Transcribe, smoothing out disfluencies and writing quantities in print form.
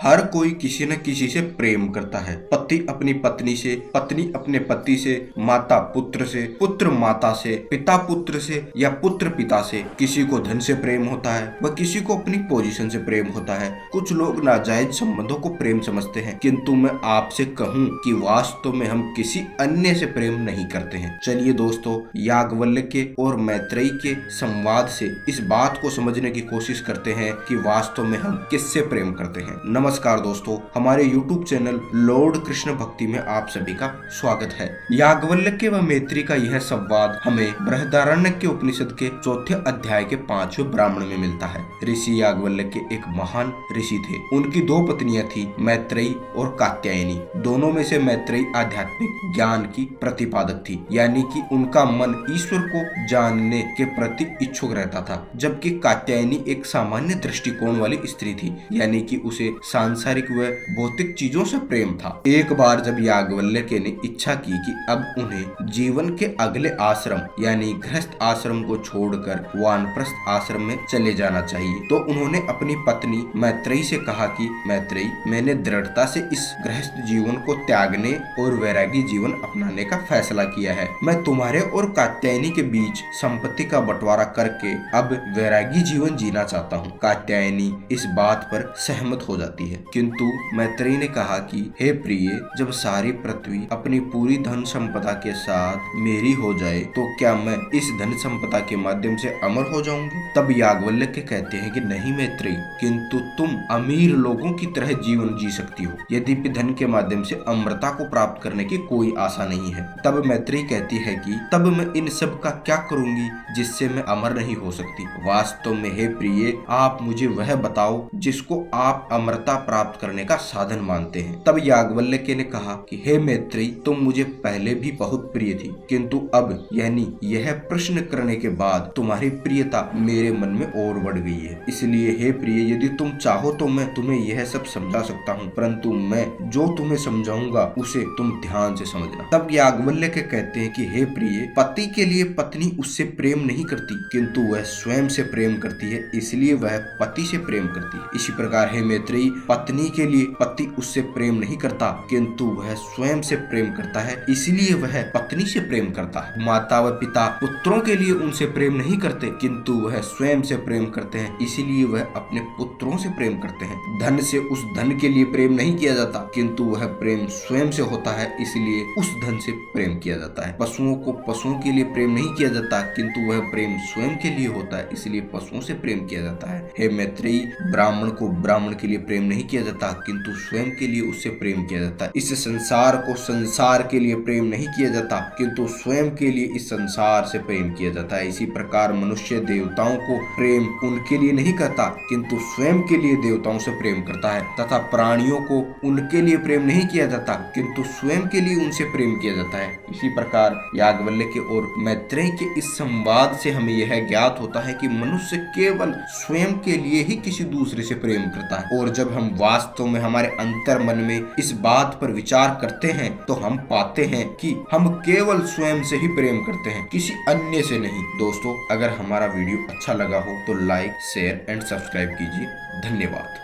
हर कोई किसी न किसी से प्रेम करता है। पति अपनी पत्नी से, पत्नी अपने पति से, माता पुत्र से, पुत्र माता से, पिता पुत्र से या पुत्र पिता से। किसी को धन से प्रेम होता है व किसी को अपनी पोजीशन से प्रेम होता है। कुछ लोग नाजायज संबंधों को प्रेम समझते हैं, किंतु मैं आपसे कहूं कि वास्तव में हम किसी अन्य से प्रेम नहीं करते हैं। चलिए दोस्तों, याज्ञवल्क्य और मैत्रेयी के संवाद से इस बात को समझने की कोशिश करते हैं कि वास्तव में हम किससे प्रेम करते हैं। नमस्कार दोस्तों, हमारे YouTube चैनल लॉर्ड कृष्ण भक्ति में आप सभी का स्वागत है। याज्ञवल्क्य व मैत्रेयी का यह संवाद हमें बृहदारण्यक उपनिषद के 4थे अध्याय के 5वें ब्राह्मण में मिलता है। ऋषि याज्ञवल्क्य एक महान ऋषि थे। उनकी 2 पत्नियां थी, मैत्रेयी और कात्यायनी। दोनों में से मैत्रेयी आध्यात्मिक ज्ञान की प्रतिपादक थी, यानी कि उनका मन ईश्वर को जानने के प्रति इच्छुक रहता था, जबकि कात्यायनी एक सामान्य दृष्टिकोण वाली स्त्री थी, यानी कि उसे सांसारिक व भौतिक चीजों से प्रेम था। एक बार जब याज्ञवल्क्य ने इच्छा की कि अब उन्हें जीवन के अगले आश्रम यानी गृहस्थ आश्रम को छोड़कर वानप्रस्थ आश्रम में चले जाना चाहिए, तो उन्होंने अपनी पत्नी मैत्रेयी से कहा कि मैत्रेयी, मैंने दृढ़ता से इस गृहस्थ जीवन को त्यागने और वैरागी जीवन अपनाने का फैसला किया है। मैं तुम्हारे और कात्यायनी के बीच संपत्ति का बंटवारा करके अब वैरागी जीवन जीना चाहता हूँ। कात्यायनी इस बात पर सहमत हो जाती है, किंतु मैत्रेयी ने कहा कि हे प्रिय, जब सारी पृथ्वी अपनी पूरी धन संपदा के साथ मेरी हो जाए तो क्या मैं इस धन संपदा के माध्यम से अमर हो जाऊंगी? तब याज्ञवल्क्य कहते हैं कि नहीं मैत्रेयी, किंतु तुम अमीर लोगों की तरह जीवन जी सकती हो, यद्यपि धन के माध्यम से अमरता को प्राप्त करने की कोई आशा नहीं है। तब मैत्रेयी कहती है कि तब मैं इन सब का क्या करूंगी जिससे मैं अमर नहीं हो सकती? वास्तव में हे प्रिय, आप मुझे वह बताओ जिसको आप अमरता प्राप्त करने का साधन मानते हैं। तब याज्ञवल्क्य ने कहा कि हे मैत्रेयी, तुम मुझे पहले भी बहुत प्रिय थी, किंतु अब यानी यह प्रश्न करने के बाद तुम्हारी प्रियता मेरे मन में और बढ़ गई है। इसलिए हे प्रिय, यदि तुम चाहो तो मैं तुम्हें यह सब समझा सकता हूँ, परंतु मैं जो तुम्हें समझाऊंगा उसे तुम ध्यान से समझना। तब याज्ञवल्क्य कहते हैं कि हे प्रिय, पति के लिए पत्नी उससे प्रेम नहीं करती, किंतु वह स्वयं से प्रेम करती है, इसलिए वह पति से प्रेम करती है। इसी प्रकार हे मैत्रेयी, पत्नी के लिए पति उससे प्रेम नहीं करता, किंतु वह स्वयं से प्रेम करता है, इसलिए वह पत्नी से प्रेम करता है। माता व पिता पुत्रों के लिए उनसे प्रेम नहीं करते, किंतु वह स्वयं से प्रेम करते हैं, इसीलिए वह अपने पुत्रों से प्रेम करते हैं। धन से उस धन के लिए प्रेम नहीं किया जाता, किंतु वह प्रेम स्वयं से होता है, इसलिए उस धन से प्रेम किया जाता है। पशुओं को पशुओं के लिए प्रेम नहीं किया जाता, किंतु वह प्रेम स्वयं के लिए होता है, इसलिए पशुओं से प्रेम किया जाता है। हे मैत्रेयी, ब्राह्मण को ब्राह्मण के लिए प्रेम नहीं किया जाता, किंतु स्वयं के लिए उससे प्रेम किया जाता है। इस संसार को संसार के लिए प्रेम नहीं किया जाता, किंतु स्वयं के लिए इस संसार से प्रेम किया जाता है। इसी प्रकार मनुष्य देवताओं को प्रेम उनके लिए नहीं करता, किंतु स्वयं के लिए देवताओं से प्रेम करता है, तथा प्राणियों को उनके लिए प्रेम नहीं किया जाता, किंतु स्वयं के लिए उनसे प्रेम किया जाता है। इसी प्रकार याज्ञवल्क्य और मैत्रेयी के इस संवाद से हमें यह ज्ञात होता है कि मनुष्य केवल स्वयं के लिए ही किसी दूसरे से प्रेम करता है, और जब हम वास्तव में हमारे अंतर मन में इस बात पर विचार करते हैं तो हम पाते हैं कि हम केवल स्वयं से ही प्रेम करते हैं, किसी अन्य से नहीं। दोस्तों, अगर हमारा वीडियो अच्छा लगा हो तो लाइक, शेयर एंड सब्सक्राइब कीजिए। धन्यवाद।